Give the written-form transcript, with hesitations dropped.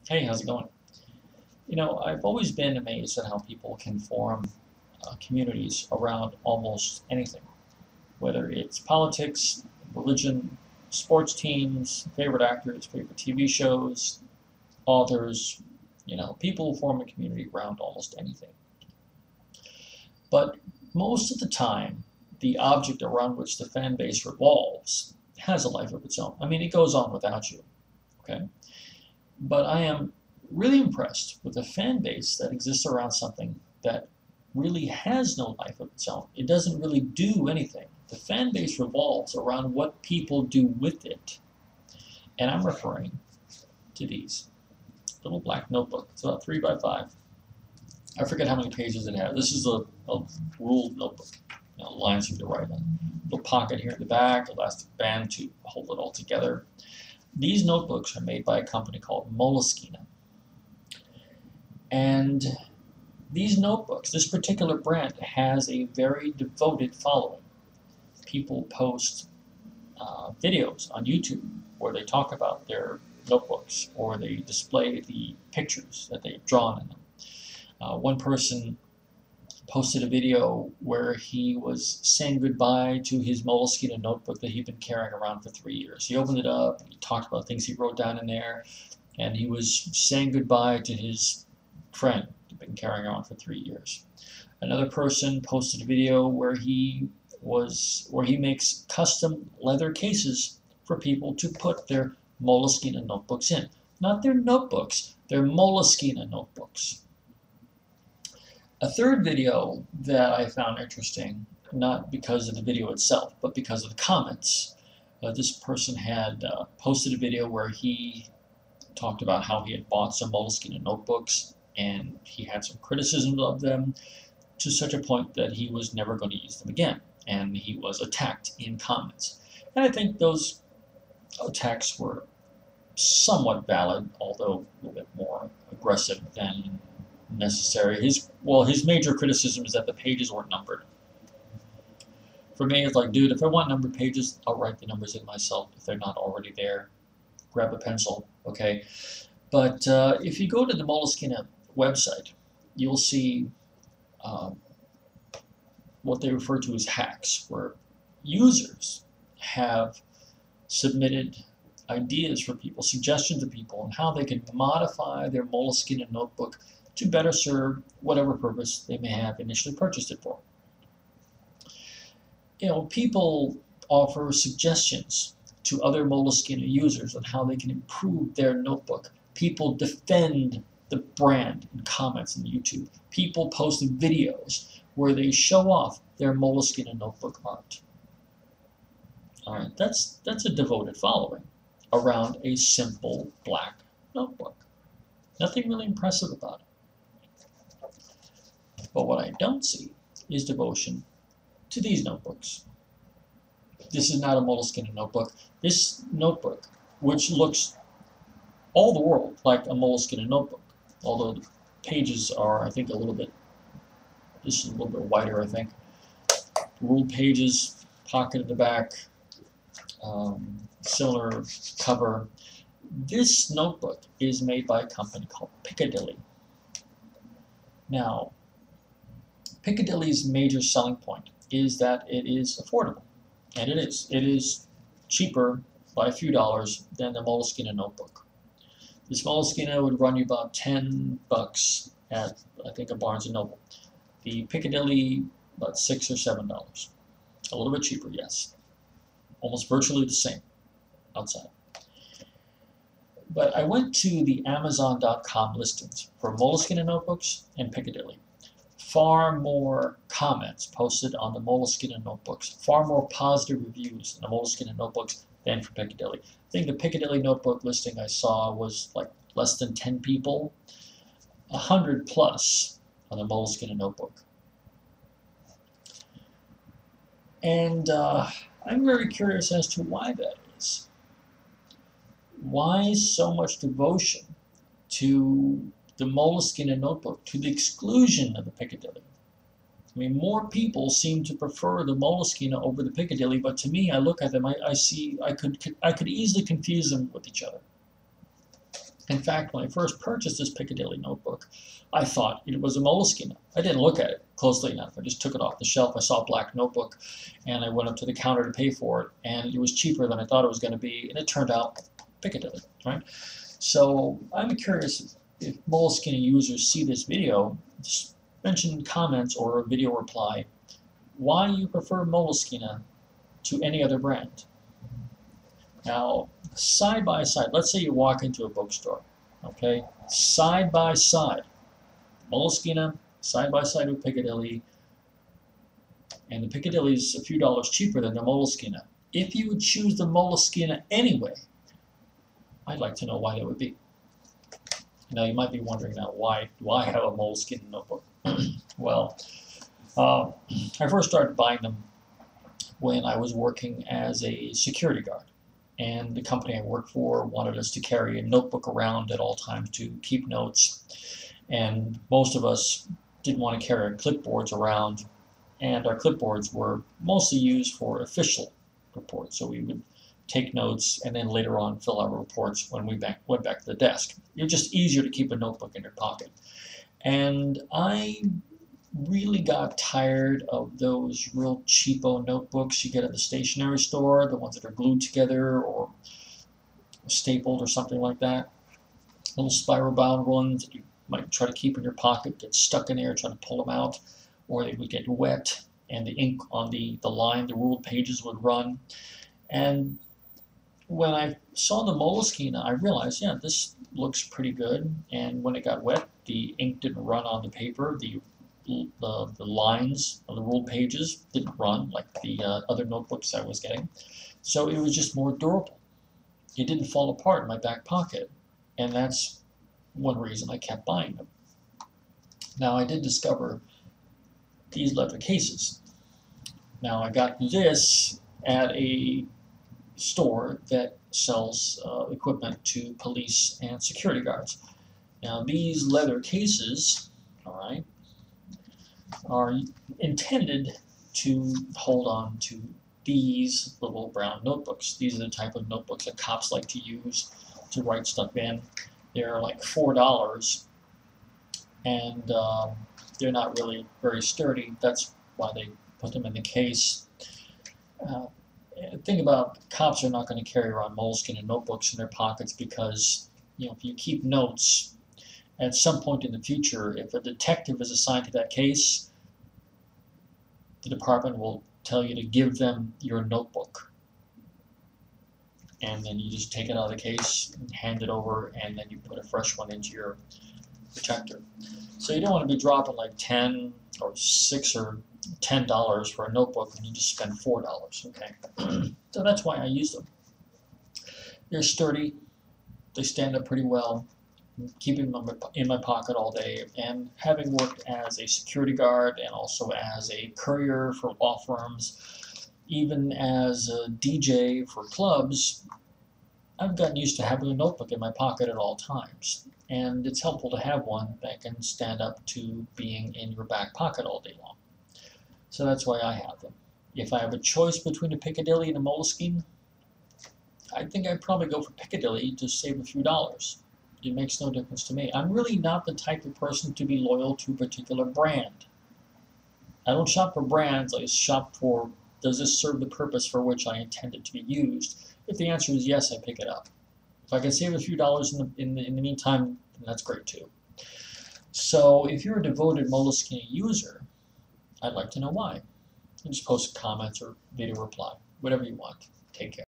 Hey, how's it going? You know, I've always been amazed at how people can form communities around almost anything, whether it's politics, religion, sports teams, favorite actors, favorite TV shows, authors. People form a community around almost anything. But most of the time, the object around which the fan base revolves has a life of its own. I mean, it goes on without you, okay? But I am really impressed with the fan base that exists around something that really has no life of its own. It doesn't really do anything. The fan base revolves around what people do with it. And I'm referring to these little black notebook. It's about 3 by 5. I forget how many pages it has. This is a ruled notebook. Lines you can write on. Little pocket here in the back, elastic band to hold it all together. These notebooks are made by a company called Moleskine. And these notebooks, this particular brand, has a very devoted following. People post videos on YouTube where they talk about their notebooks or they display the pictures that they've drawn in them. One person posted a video where he was saying goodbye to his Moleskine notebook that he'd been carrying around for 3 years. He opened it up, and he talked about things he wrote down in there, and he was saying goodbye to his friend he'd been carrying around for 3 years. Another person posted a video where he makes custom leather cases for people to put their Moleskine notebooks in. Not their notebooks, their Moleskine notebooks. A third video that I found interesting, not because of the video itself, but because of the comments. This person had posted a video where he talked about how he had bought some Moleskine notebooks and he had some criticisms of them to such a point that he was never going to use them again. And he was attacked in comments. And I think those attacks were somewhat valid, although a little bit more aggressive than necessary. His major criticism is that the pages weren't numbered. For me, it's like, dude, if I want numbered pages, I'll write the numbers in myself. If they're not already there, grab a pencil, okay? But if you go to the Moleskine website, you'll see what they refer to as hacks, where users have submitted ideas for people, suggestions to people on how they can modify their Moleskine notebook to better serve whatever purpose they may have initially purchased it for. People offer suggestions to other Moleskine users on how they can improve their notebook. People defend the brand in comments on YouTube. People post videos where they show off their Moleskine notebook art. All right, that's a devoted following around a simple black notebook. Nothing really impressive about it. But what I don't see is devotion to these notebooks. This is not a Moleskine notebook. This notebook, which looks all the world like a Moleskine notebook, although the pages are, I think, this is a little bit wider, I think. Ruled pages, pocket at the back, similar cover. This notebook is made by a company called Piccadilly. Now, Piccadilly's major selling point is that it is affordable, and it is. It is cheaper by a few dollars than the Moleskine notebook. This Moleskine would run you about $10 at, I think, a Barnes & Noble. The Piccadilly, about $6 or $7. A little bit cheaper, yes. Almost virtually the same outside. But I went to the Amazon.com listings for Moleskine notebooks and Piccadilly. Far more comments posted on the Moleskine notebooks, far more positive reviews in the Moleskine notebooks than for Piccadilly. I think the Piccadilly notebook listing I saw was like less than 10 people, 100 plus on the Moleskine notebook. And I'm very curious as to why that is. Why so much devotion to the Moleskine notebook to the exclusion of the Piccadilly? I mean, more people seem to prefer the Moleskine over the Piccadilly, but to me, I look at them, I see, I could easily confuse them with each other. In fact, when I first purchased this Piccadilly notebook, I thought it was a Moleskine. I didn't look at it closely enough. I just took it off the shelf. I saw a black notebook, and I went up to the counter to pay for it, and it was cheaper than I thought it was going to be, and it turned out Piccadilly, right? So I'm curious if Moleskine users see this video, just mention in comments or a video reply why you prefer Moleskine to any other brand. Now, side by side, let's say you walk into a bookstore, okay? Side by side, Moleskine, side by side with Piccadilly, and the Piccadilly's a few dollars cheaper than the Moleskine. If you would choose the Moleskine anyway, I'd like to know why that would be. Now, you might be wondering now, why do I have a Moleskine notebook? Well, I first started buying them when I was working as a security guard. And the company I worked for wanted us to carry a notebook around at all times to keep notes. And most of us didn't want to carry our clipboards around. And our clipboards were mostly used for official reports. So we would take notes and then later on fill out reports when we went back to the desk. It was just easier to keep a notebook in your pocket. And I really got tired of those real cheapo notebooks you get at the stationery store, the ones that are glued together or stapled or something like that. Little spiral bound ones that you might try to keep in your pocket, get stuck in there, try to pull them out, or they would get wet and the ink on the line, the ruled pages would run. And when I saw the Moleskine, I realized, yeah, this looks pretty good. And when it got wet, the ink didn't run on the paper. The lines of the ruled pages didn't run like the other notebooks I was getting. So it was just more durable. It didn't fall apart in my back pocket. And that's one reason I kept buying them. Now, I did discover these leather cases. Now, I got this at a store that sells equipment to police and security guards. Now, these leather cases, all right, are intended to hold on to these little brown notebooks. These are the type of notebooks that cops like to use to write stuff in. They're like $4, and they're not really very sturdy. That's why they put them in the case. Think about cops are not going to carry around Moleskine notebooks in their pockets because, you know, if you keep notes, at some point in the future, if a detective is assigned to that case, the department will tell you to give them your notebook. And then you just take it out of the case, and hand it over, and then you put a fresh one into your protector. So you don't want to be dropping like $10 or $6 or $10 for a notebook when you just spend $4, okay? So that's why I use them. They're sturdy, they stand up pretty well, keeping them in my pocket all day, and having worked as a security guard and also as a courier for law firms, even as a DJ for clubs, I've gotten used to having a notebook in my pocket at all times. And it's helpful to have one that can stand up to being in your back pocket all day long. So that's why I have them. If I have a choice between a Piccadilly and a Moleskine, I think I'd probably go for Piccadilly to save a few dollars. It makes no difference to me. I'm really not the type of person to be loyal to a particular brand. I don't shop for brands, I shop for, does this serve the purpose for which I intend it to be used? If the answer is yes, I pick it up. If I can save a few dollars in the meantime, then that's great too. So if you're a devoted Moleskine user, I'd like to know why. You just post comments or video reply, whatever you want. Take care.